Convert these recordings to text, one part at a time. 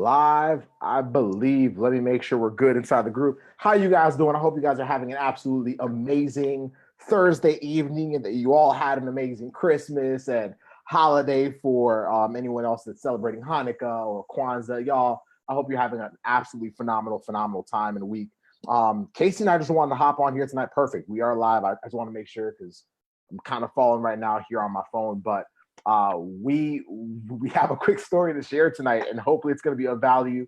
live, I believe. Let me make sure we're good inside the group. How you guys doing? I hope you guys are having an absolutely amazing Thursday evening and that you all had an amazing Christmas and holiday for anyone else that's celebrating Hanukkah or Kwanzaa. Y'all, I hope you're having an absolutely phenomenal time and week. Casey and I just wanted to hop on here tonight. Perfect. We are live. I just want to make sure because I'm kind of falling right now here on my phone, but we have a quick story to share tonight, and hopefully it's going to be of value.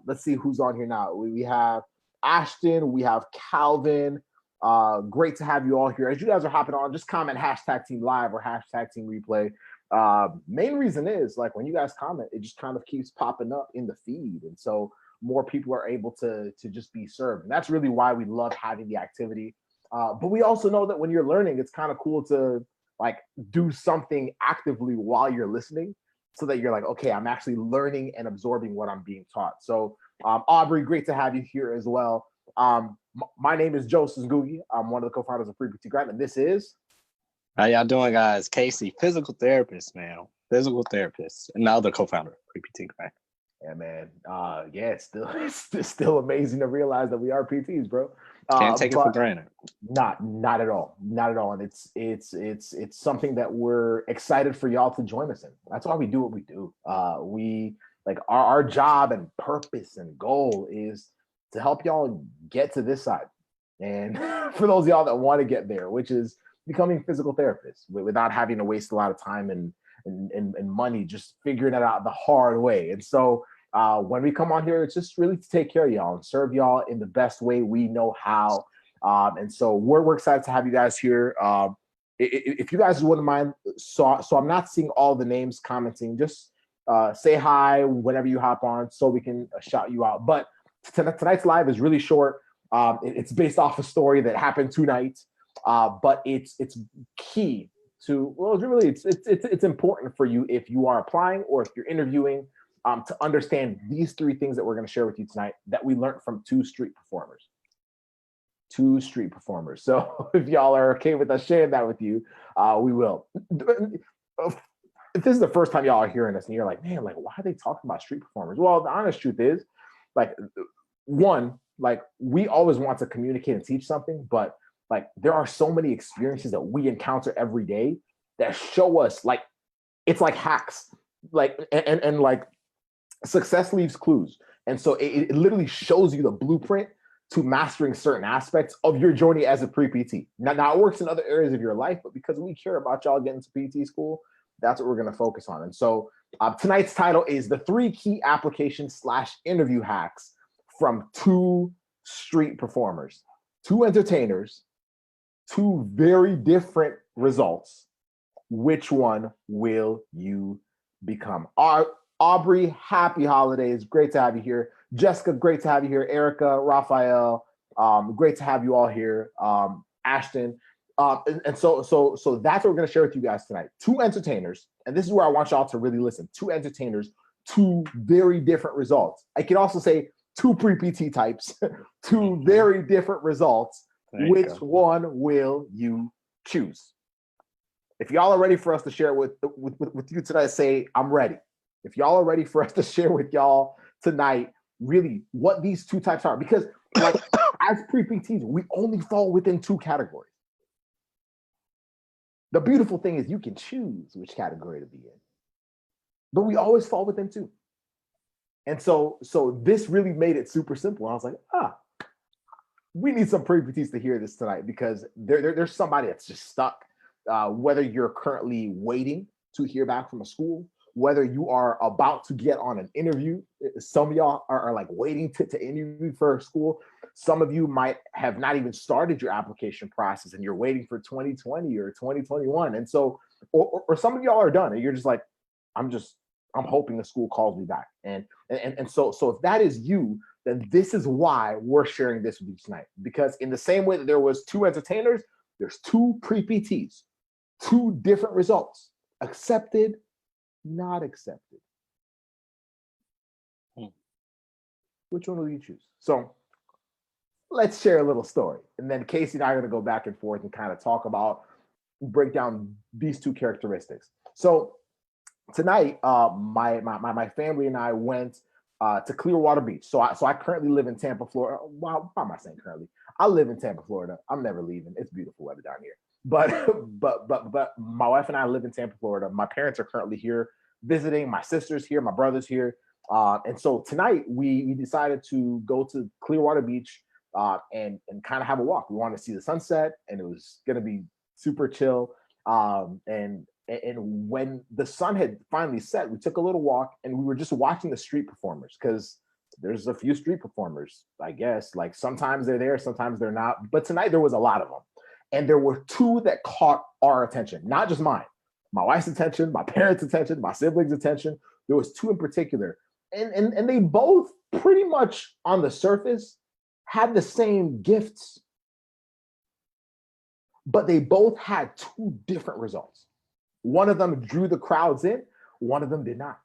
Let's see who's on here now. We have Ashton, we have Calvin. Great to have you all here. As you guys are hopping on, just comment hashtag team live or hashtag team replay. Main reason is like when you guys comment, it just kind of keeps popping up in the feed, and so more people are able to just be served, and that's really why we love having the activity. But we also know that when you're learning, it's kind of cool to like do something actively while you're listening so that you're like, okay, I'm actually learning and absorbing what I'm being taught. So Aubrey, great to have you here as well. My name is Joseph Ngugi. I'm one of the co-founders of Free PT Grant, and this is... How y'all doing, guys? Casey, physical therapist, man. Physical therapist, and now the co-founder of Free PT Grant. Yeah, man. It's still amazing to realize that we are PTs, bro. Can't take it for granted. Not at all. And it's something that we're excited for y'all to join us in. That's why we do what we do. We like our job and purpose and goal is to help y'all get to this side. And for those of y'all that want to get there, which is becoming physical therapists without having to waste a lot of time and money, just figuring it out the hard way. And so when we come on here, it's just really to take care of y'all and serve y'all in the best way we know how. And so we're excited to have you guys here. If you guys wouldn't mind, so I'm not seeing all the names commenting, just say hi whenever you hop on so we can shout you out. But tonight's live is really short. It's based off a story that happened tonight, but it's key to, well, it's important for you if you are applying or if you're interviewing, to understand these three things that we're going to share with you tonight that we learned from two street performers. So if y'all are okay with us sharing that with you, we will. If this is the first time y'all are hearing this and you're like, man, like, why are they talking about street performers? Well, the honest truth is, like, one, like, we always want to communicate and teach something, but like, there are so many experiences that we encounter every day that show us, like, it's like hacks, like, and like, success leaves clues. And so it literally shows you the blueprint to mastering certain aspects of your journey as a pre-PT. Now it works in other areas of your life, but because we care about y'all getting to PT school, that's what we're going to focus on. And so tonight's title is the 3 key application/interview hacks from 2 street performers, 2 entertainers, 2 very different results. Which one will you become? Aubrey, happy holidays. Great to have you here. Jessica, great to have you here. Erica, Raphael, great to have you all here. Ashton. And so that's what we're going to share with you guys tonight. 2 entertainers, and this is where I want y'all to really listen. 2 entertainers, 2 very different results. I can also say 2 pre-PT types, 2 very different results. Which one will you choose? If y'all are ready for us to share with you tonight, say, I'm ready. If y'all are ready for us to share with y'all tonight, really what these 2 types are, because like as pre-PTs, we only fall within 2 categories. The beautiful thing is you can choose which category to be in, but we always fall within 2. And so this really made it super simple. I was like, we need some pre-PTs to hear this tonight because there's somebody that's just stuck, whether you're currently waiting to hear back from a school, whether you are about to get on an interview. Some of y'all are like waiting to interview for a school. Some of you might have not even started your application process and you're waiting for 2020 or 2021. And so, or some of y'all are done and you're just like, I'm hoping the school calls me back. And so if that is you, then this is why we're sharing this with you tonight. Because in the same way that there was 2 entertainers, there's 2 pre-PTs, 2 different results, accepted, not accepted. Which one will you choose? So let's share a little story. And then Casey and I are going to go back and forth and kind of talk about, break down these 2 characteristics. So tonight, my family and I went to Clearwater Beach. So I currently live in Tampa, Florida. Wow, why am I saying currently? I live in Tampa, Florida. I'm never leaving. It's beautiful weather down here. But my wife and I live in Tampa, Florida. My parents are currently here visiting. My sister's here. My brother's here. And so tonight we decided to go to Clearwater Beach and kind of have a walk. We wanted to see the sunset, and it was going to be super chill. And when the sun had finally set, we took a little walk, and we were just watching the street performers, because there's a few street performers, I guess. Like sometimes they're there, sometimes they're not. But tonight there was a lot of them, and there were two that caught our attention, not just mine, my wife's attention, my parents' attention, my siblings' attention. There was two in particular, and they both pretty much on the surface had the same gifts, but they both had two different results. One of them drew the crowds in, one of them did not.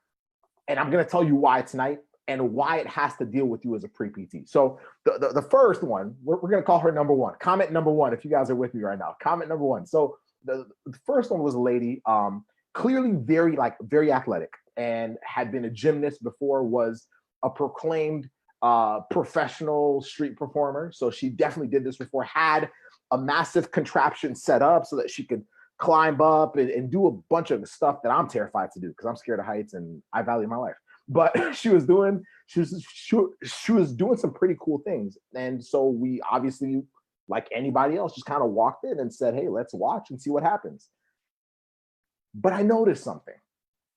And I'm going to tell you why tonight, and why it has to deal with you as a pre-PT. So the first one, we're going to call her number one. Comment number one, if you guys are with me right now. Comment number one. So the first one was a lady, clearly very athletic, and had been a gymnast before, was a proclaimed professional street performer. So she definitely did this before, had a massive contraption set up so that she could climb up and do a bunch of stuff that I'm terrified to do, because I'm scared of heights and I value my life. But she was doing some pretty cool things. And so we obviously, like anybody else, just kind of walked in and said, hey, let's watch and see what happens. But I noticed something.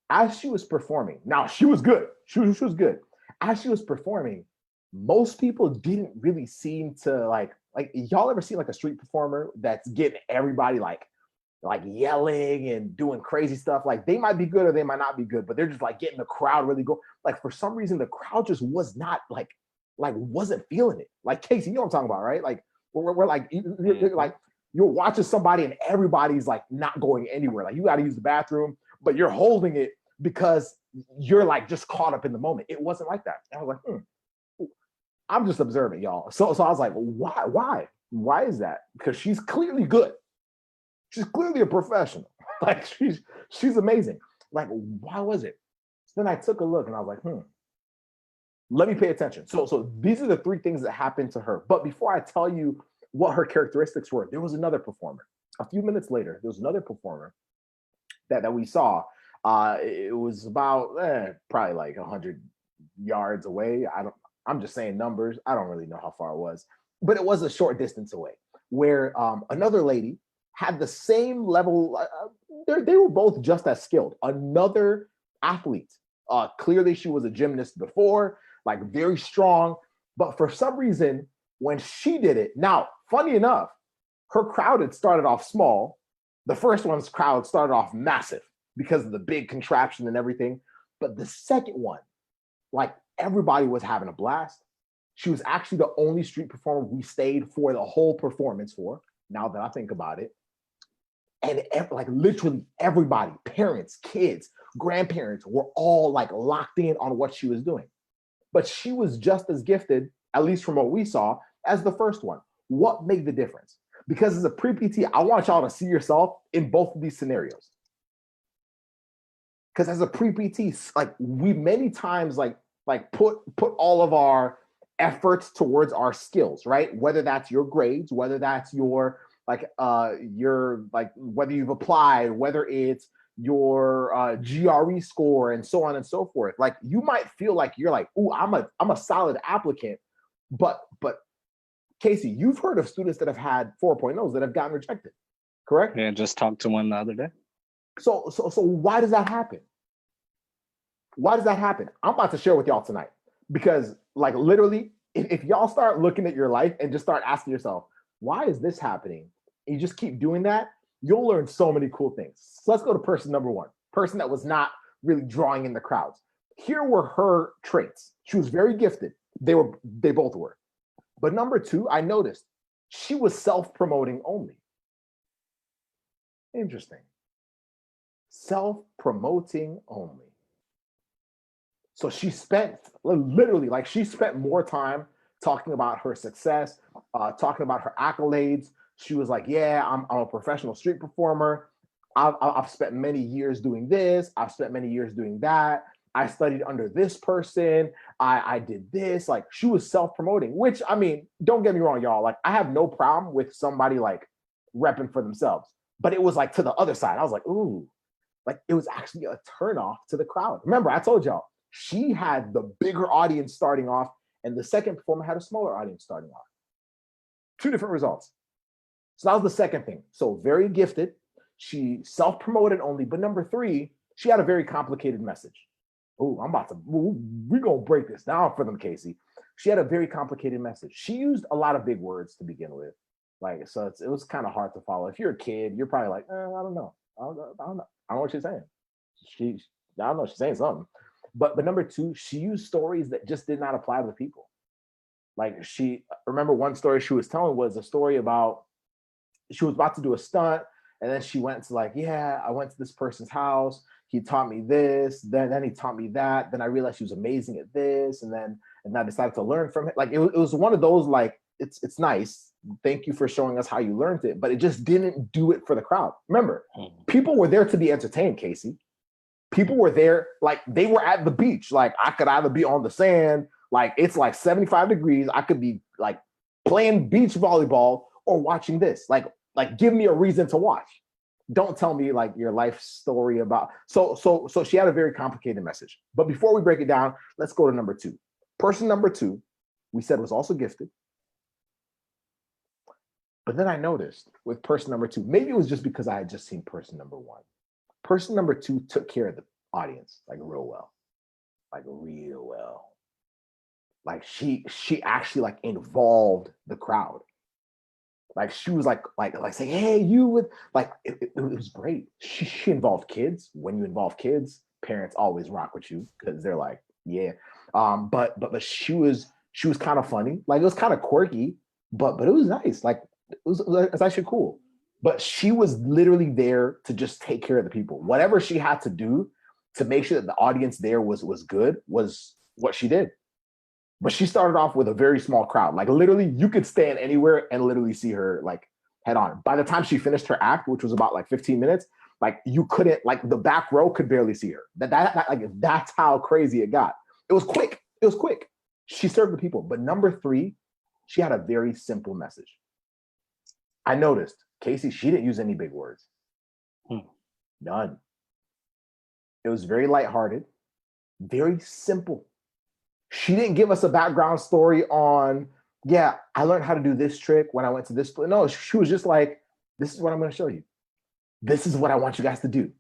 As she was performing, now she was good. She was good. As she was performing, most people didn't really seem to like y'all ever see like a street performer that's getting everybody like yelling and doing crazy stuff? Like they might be good or they might not be good, but they're just like getting the crowd really go. Like for some reason, the crowd just was not like wasn't feeling it. Like Casey, you know what I'm talking about, right? Like we're like, you're watching somebody and everybody's like not going anywhere. Like you got to use the bathroom, but you're holding it because you're like just caught up in the moment. It wasn't like that. And I was like, I'm just observing, y'all. So I was like, why is that? Because she's clearly good. She's clearly a professional. Like she's amazing. Like, why was it? So then I took a look and I was like, let me pay attention. So these are the three things that happened to her. But before I tell you what her characteristics were, there was another performer. A few minutes later, there was another performer that we saw. It was about probably like 100 yards away. I'm just saying numbers. I don't really know how far it was, but it was a short distance away, where another lady had the same level. They were both just as skilled. Another athlete. Clearly, she was a gymnast before, like very strong. But for some reason, when she did it, now, funny enough, her crowd had started off small. The first one's crowd started off massive because of the big contraption and everything. But the second one, like everybody was having a blast. She was actually the only street performer we stayed for the whole performance for, now that I think about it. And like literally everybody, parents, kids, grandparents, were all like locked in on what she was doing. But she was just as gifted, at least from what we saw, as the first one. What made the difference? Because as a pre-PT, I want y'all to see yourself in both of these scenarios. Because as a pre-PT, like we many times like put all of our efforts towards our skills, right? Whether that's your grades, whether that's your whether you've applied, whether it's your GRE score and so on and so forth. Like you might feel like you're like, ooh, I'm a solid applicant, but Casey, you've heard of students that have had 4.0s that have gotten rejected, correct? Yeah, just talked to one the other day. So why does that happen? Why does that happen? I'm about to share with y'all tonight, because like literally, if y'all start looking at your life and just start asking yourself, why is this happening? And you just keep doing that, you'll learn so many cool things. So let's go to person number one, person that was not really drawing in the crowds. Here were her traits. She was very gifted. They both were. But number two, I noticed she was self-promoting only. Interesting. Self-promoting only. So she spent literally, like she spent more time talking about her success, talking about her accolades. She was like, yeah, I'm a professional street performer. I've spent many years doing this. I've spent many years doing that. I studied under this person. I did this. Like she was self-promoting, which I mean, don't get me wrong, y'all. Like I have no problem with somebody like repping for themselves, but it was like to the other side. I was like, ooh, like it was actually a turnoff to the crowd. Remember, I told y'all she had the bigger audience starting off, and the second performer had a smaller audience starting off. Two different results. So that was the second thing. So very gifted. She self-promoted only, but number three, she had a very complicated message. Oh, we're going to break this down for them, Casey. She had a very complicated message. She used a lot of big words to begin with. Like, so it was kind of hard to follow. If you're a kid, you're probably like, I don't know. I don't know. I don't know what she's saying. I don't know. She's saying something. But number two, she used stories that just did not apply to the people. Like remember one story she was telling was a story about, she was about to do a stunt. And then she went to like, yeah, I went to this person's house. He taught me this. Then he taught me that. Then I realized she was amazing at this. And I decided to learn from it. Like it was one of those, like, it's nice. Thank you for showing us how you learned it. But it just didn't do it for the crowd. Remember, people were there to be entertained, Casey. People were there, like they were at the beach. Like I could either be on the sand, like it's like 75 degrees. I could be like playing beach volleyball or watching this. Like give me a reason to watch. Don't tell me like your life story about. So she had a very complicated message. But before we break it down, let's go to number two. Person number two, we said was also gifted. But then I noticed with person number two, maybe it was just because I had just seen person number one. Person number two took care of the audience like real well. Like she actually like involved the crowd. Like she was like saying, hey, you with like it was great. She involved kids. When you involve kids, parents always rock with you because they're like, yeah. But she was kind of funny. Like it was kind of quirky, but it was nice. Like it was actually cool. But she was literally there to just take care of the people. Whatever she had to do to make sure that the audience there was good was what she did. But she started off with a very small crowd. Like literally you could stand anywhere and literally see her like head on. By the time she finished her act, which was about like 15 minutes, like you couldn't, like the back row could barely see her. That's how crazy it got. It was quick. She served the people. But number three, she had a very simple message. I noticed, Casey, she didn't use any big words. None. It was very lighthearted, very simple. She didn't give us a background story on, yeah, I learned how to do this trick when I went to this place. No, she was just like, this is what I'm going to show you. This is what I want you guys to do.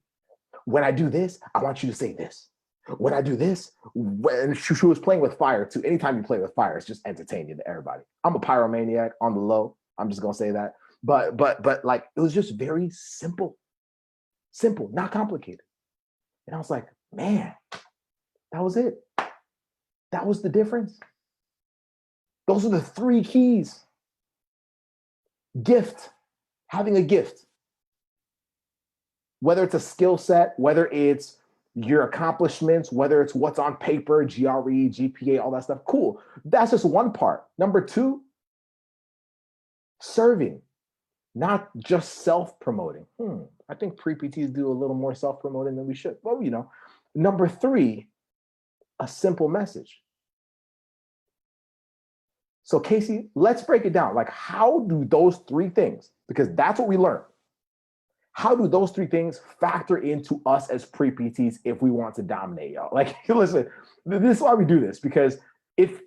When I do this, I want you to say this. When I do this, when she was playing with fire too. Anytime you play with fire, it's just entertaining to everybody. I'm a pyromaniac on the low. I'm just going to say that. But like, it was just very simple, not complicated. And I was like, man, that was it. That was the difference. Those are the three keys. Gift, having a gift. Whether it's a skill set, whether it's your accomplishments, whether it's what's on paper, GRE, GPA, all that stuff, cool. That's just one part. Number two, serving, not just self-promoting. I think pre-PTs do a little more self-promoting than we should. Well, you know. Number three, a simple message. So Casey, let's break it down. Like, how do those three things, because that's what we learned, how do those three things factor into us as pre-PTs if we want to dominate, y'all? Like, listen, this is why we do this, because if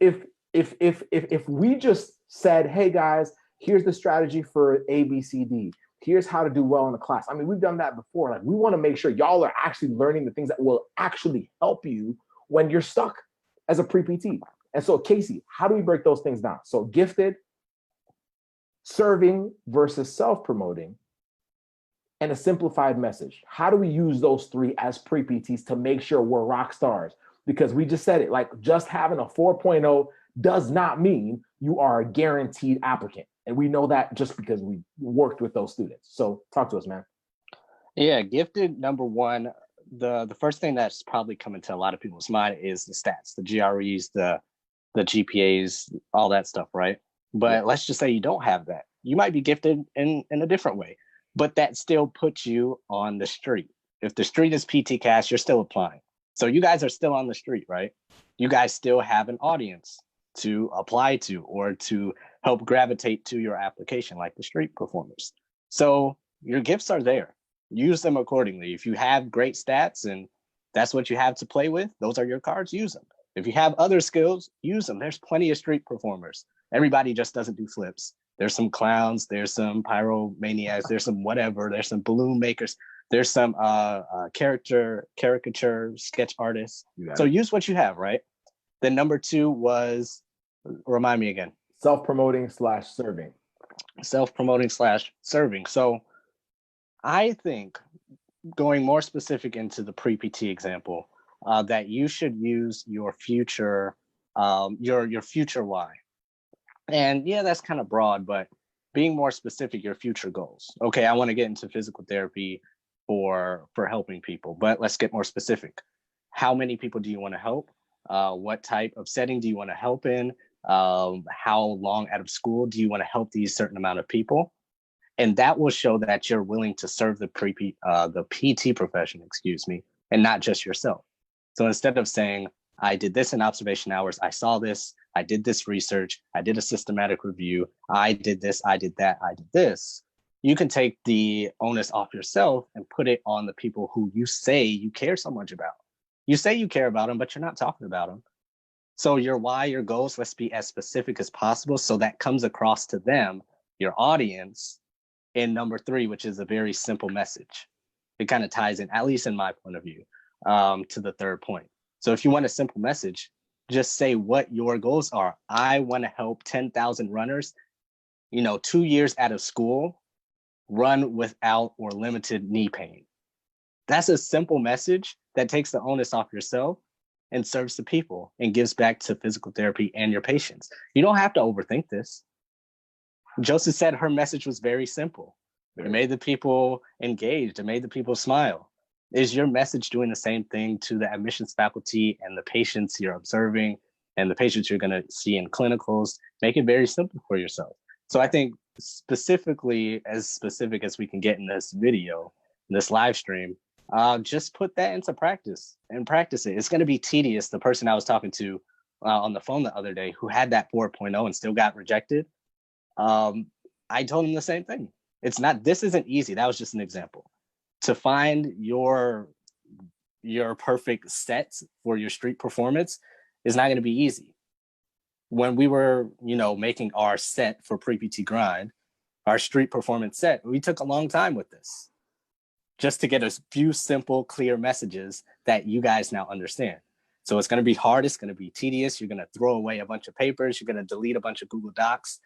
we just said, hey guys, here's the strategy for A, B, C, D, here's how to do well in the class. I mean, we've done that before. Like, we want to make sure y'all are actually learning the things that will actually help you when you're stuck as a pre-PT. And so, Casey, how do we break those things down? So gifted, serving versus self-promoting, and a simplified message. How do we use those three as pre-PTs to make sure we're rock stars? Because we just said it, like just having a 4.0 does not mean you are a guaranteed applicant. And we know that just because we worked with those students. So talk to us, man. Yeah, gifted, number one, the first thing that's probably coming to a lot of people's mind is the stats, the GREs, the GPAs, all that stuff, right? But let's just say you don't have that. You might be gifted in a different way, but that still puts you on the street. If the street is PT Cash, you're still applying. So you guys are still on the street, right? you guys still have an audience to apply to or to help gravitate to your application, like the street performers. So your gifts are there. Use them accordingly. If you have great stats and that's what you have to play with, those are your cards, use them. If you have other skills, use them. There's plenty of street performers. Everybody just doesn't do flips. There's some clowns, there's some pyromaniacs, there's some whatever, there's some balloon makers, there's some caricature sketch artists. So use what you have, right? Then number 2 was, remind me again. Self-promoting / serving. Self-promoting / serving. So I think, going more specific into the pre-PT example, that you should use your future, your future why. And yeah, that's kind of broad, but being more specific, your future goals. Okay, I want to get into physical therapy for helping people, but let's get more specific. How many people do you want to help? What type of setting do you want to help in? How long out of school do you want to help these certain amount of people? And that will show that you're willing to serve the PT profession, and not just yourself. So instead of saying, I did this in observation hours, I saw this, I did this research, I did a systematic review, I did this, I did that, I did this, you can take the onus off yourself and put it on the people who you say you care so much about. You say you care about them, but you're not talking about them. So your why, your goals, let's be as specific as possible so that comes across to them, your audience, in number 3, which is a very simple message. It kind of ties in, at least in my point of view, to the 3rd point. So if you want a simple message, just say what your goals are. I want to help 10,000 runners, 2 years out of school, run without or limited knee pain. That's a simple message that takes the onus off yourself and serves the people and gives back to physical therapy and your patients. You don't have to overthink this. Joseph said her message was very simple. It made the people engaged. It made the people smile. Is your message doing the same thing to the admissions faculty and the patients you're observing and the patients you're going to see in clinicals? Make it very simple for yourself. So I think specific as we can get in this video, in this live stream, just put that into practice and practice it. It's going to be tedious. The person I was talking to on the phone the other day who had that 4.0 and still got rejected, I told him the same thing. This isn't easy. That was just an example. To find your perfect sets for your street performance is not going to be easy. When we were, making our set for pre-PT grind, our street performance set, we took a long time with this just to get a few simple, clear messages that you guys now understand. So it's going to be hard. It's going to be tedious. You're going to throw away a bunch of papers. You're going to delete a bunch of Google Docs,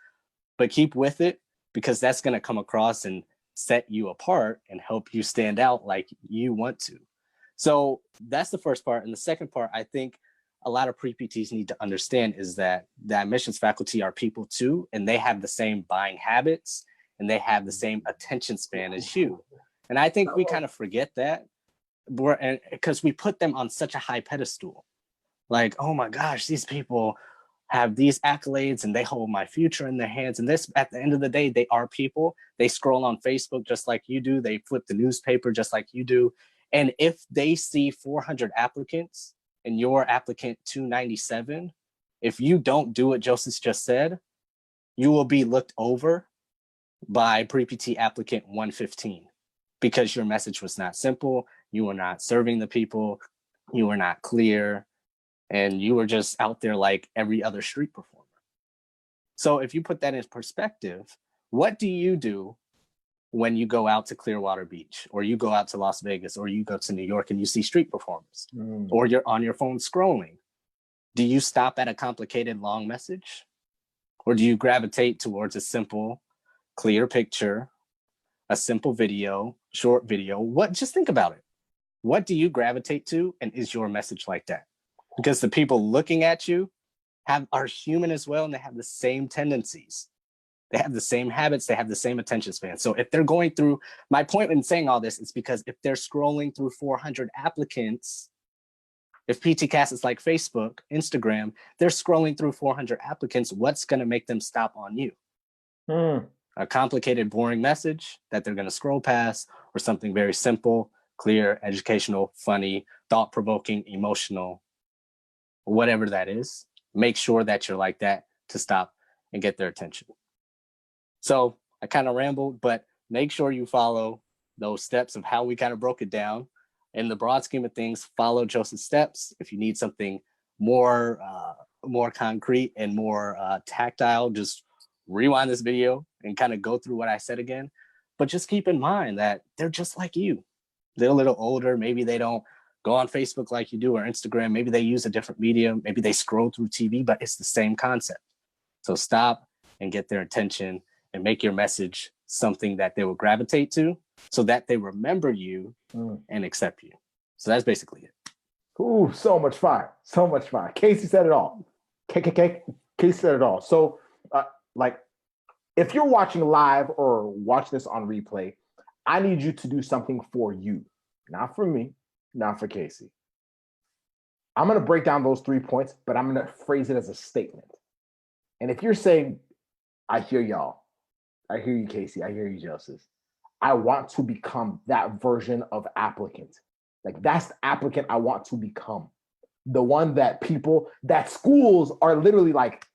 but keep with it because that's going to come across and set you apart and help you stand out like you want to. So that's the first part. And the second part, I think a lot of pre-PTs need to understand is that the admissions faculty are people too, and they have the same buying habits and they have the same attention span as you. And I think we kind of forget that because we put them on such a high pedestal. Like, oh my gosh, these people have these accolades and they hold my future in their hands. And this, at the end of the day, they are people. They scroll on Facebook just like you do. They flip the newspaper just like you do. And if they see 400 applicants and you're applicant 297, if you don't do what Joseph just said, you will be looked over by pre-PT applicant 115 because your message was not simple. You were not serving the people. You were not clear. And you were just out there like every other street performer. So if you put that in perspective, what do you do when you go out to Clearwater Beach or you go out to Las Vegas or you go to New York and you see street performers or you're on your phone scrolling? Do you stop at a complicated long message? Or do you gravitate towards a simple, clear picture, a simple video, short video? Just think about it. What do you gravitate to? And is your message like that? Because the people looking at you are human as well, and they have the same tendencies. They have the same habits. They have the same attention span. So if they're going through, my point in saying all this is because if they're scrolling through 400 applicants, if PTCast is like Facebook, Instagram, they're scrolling through 400 applicants, what's going to make them stop on you? A complicated, boring message that they're going to scroll past, or something very simple, clear, educational, funny, thought-provoking, emotional, whatever that is. Make sure that you're like that to stop and get their attention. So I kind of rambled, but make sure you follow those steps of how we kind of broke it down. In the broad scheme of things, follow Joseph's steps. If you need something more concrete and more tactile, just rewind this video and kind of go through what I said again. But just keep in mind that they're just like you. They're a little older. Maybe they don't go on Facebook like you do or Instagram. Maybe they use a different medium. Maybe they scroll through TV, but it's the same concept. So stop and get their attention and make your message something that they will gravitate to so that they remember you and accept you. So that's basically it. Ooh, so much fire. So much fire. Casey said it all. Casey said it all. So like, if you're watching live or watch this on replay, I need you to do something for you, not for me, not for Casey. I'm going to break down those 3 points, but I'm going to phrase it as a statement. And if you're saying, I hear y'all, I hear you, Casey, I hear you, Joseph, I want to become that version of applicant. Like, that's the applicant I want to become. The one that schools are literally like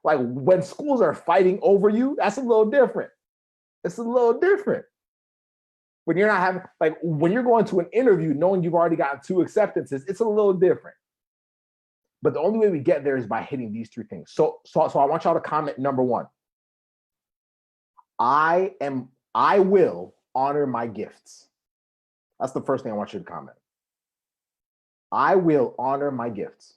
when schools are fighting over you, that's a little different. It's a little different. When you're not having, like, when you're going to an interview knowing you've already gotten 2 acceptances, it's a little different. But the only way we get there is by hitting these 3 things. So I want y'all to comment number 1. I will honor my gifts. That's the first thing I want you to comment. I will honor my gifts.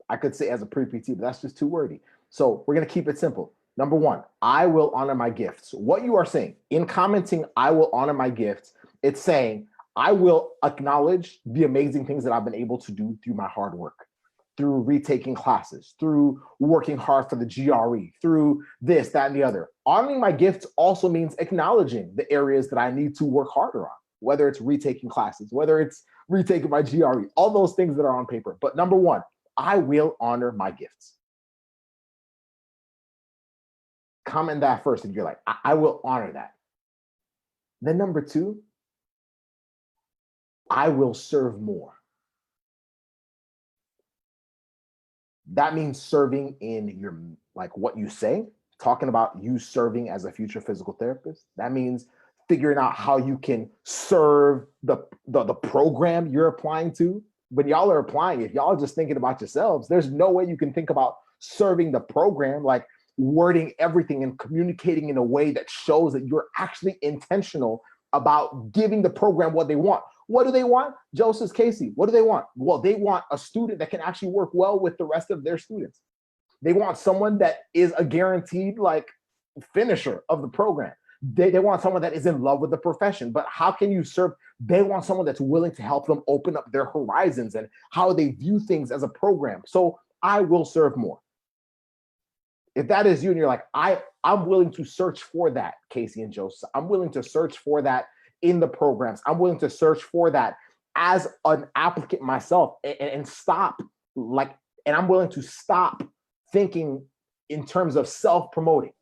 I could say as a pre-PT, but that's just too wordy. So we're going to keep it simple. Number 1, I will honor my gifts. What you are saying in commenting, I will honor my gifts, it's saying, I will acknowledge the amazing things that I've been able to do through my hard work, through retaking classes, through working hard for the GRE, through this, that, and the other. Honoring my gifts also means acknowledging the areas that I need to work harder on, whether it's retaking classes, whether it's retaking my GRE, all those things that are on paper. But number 1, I will honor my gifts. Comment that first if you're like, I will honor that. Then number 2, I will serve more. That means serving in your, like, what you say, talking about you serving as a future physical therapist. That means figuring out how you can serve the program you're applying to. When y'all are applying, if y'all are just thinking about yourselves, there's no way you can think about serving the program, like wording everything and communicating in a way that shows that you're actually intentional about giving the program what they want. What do they want? Joseph, Casey, what do they want? Well, they want a student that can actually work well with the rest of their students. They want someone that is a guaranteed, like, finisher of the program. They want someone that is in love with the profession. But how can you serve? They want someone that's willing to help them open up their horizons and how they view things as a program. So I will serve more. If that is you and you're like, I'm willing to search for that, Casey and Joseph. I'm willing to search for that in the programs. I'm willing to search for that as an applicant myself and stop, like, and I'm willing to stop thinking in terms of self-promoting,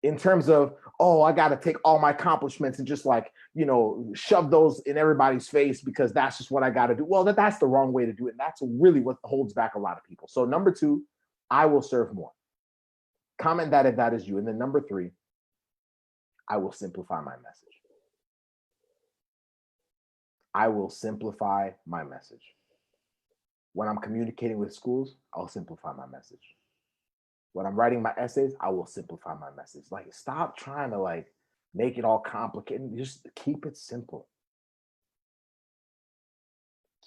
in terms of, oh, I got to take all my accomplishments and just, like, you know, shove those in everybody's face because that's just what I got to do. Well, that's the wrong way to do it. And that's really what holds back a lot of people. So number 2, I will serve more. Comment that if that is you. And then number 3, I will simplify my message. I will simplify my message. When I'm communicating with schools, I'll simplify my message. When I'm writing my essays, I will simplify my message. Like, stop trying to, like, make it all complicated. Just keep it simple.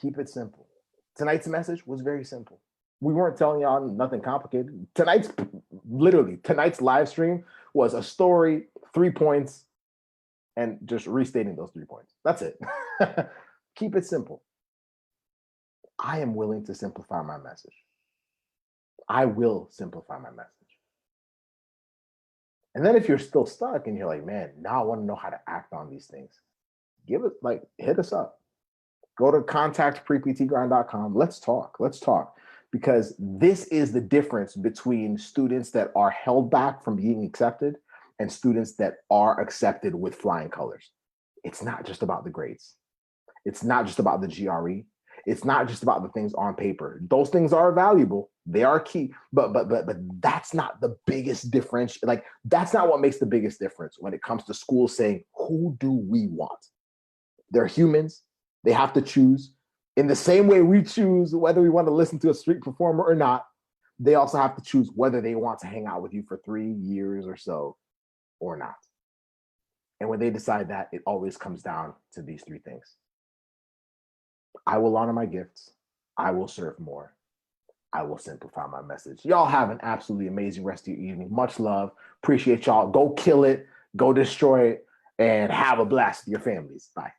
Keep it simple. Tonight's message was very simple. We weren't telling y'all nothing complicated. Tonight's live stream was a story, 3 points, and just restating those 3 points. That's it. Keep it simple. I am willing to simplify my message. I will simplify my message. And then if you're still stuck and you're like, man, now I want to know how to act on these things, hit us up. Go to contactpreptgrind.com. Let's talk. Because this is the difference between students that are held back from being accepted and students that are accepted with flying colors. It's not just about the grades. It's not just about the GRE. It's not just about the things on paper. Those things are valuable. They are key, but that's not the biggest difference. Like, that's not what makes the biggest difference when it comes to schools saying, who do we want? They're humans. They have to choose. In the same way we choose whether we want to listen to a street performer or not, they also have to choose whether they want to hang out with you for 3 years or so or not. And when they decide that, it always comes down to these 3 things. I will honor my gifts. I will serve more. I will simplify my message. Y'all have an absolutely amazing rest of your evening. Much love. Appreciate y'all. Go kill it. Go destroy it. And have a blast with your families. Bye.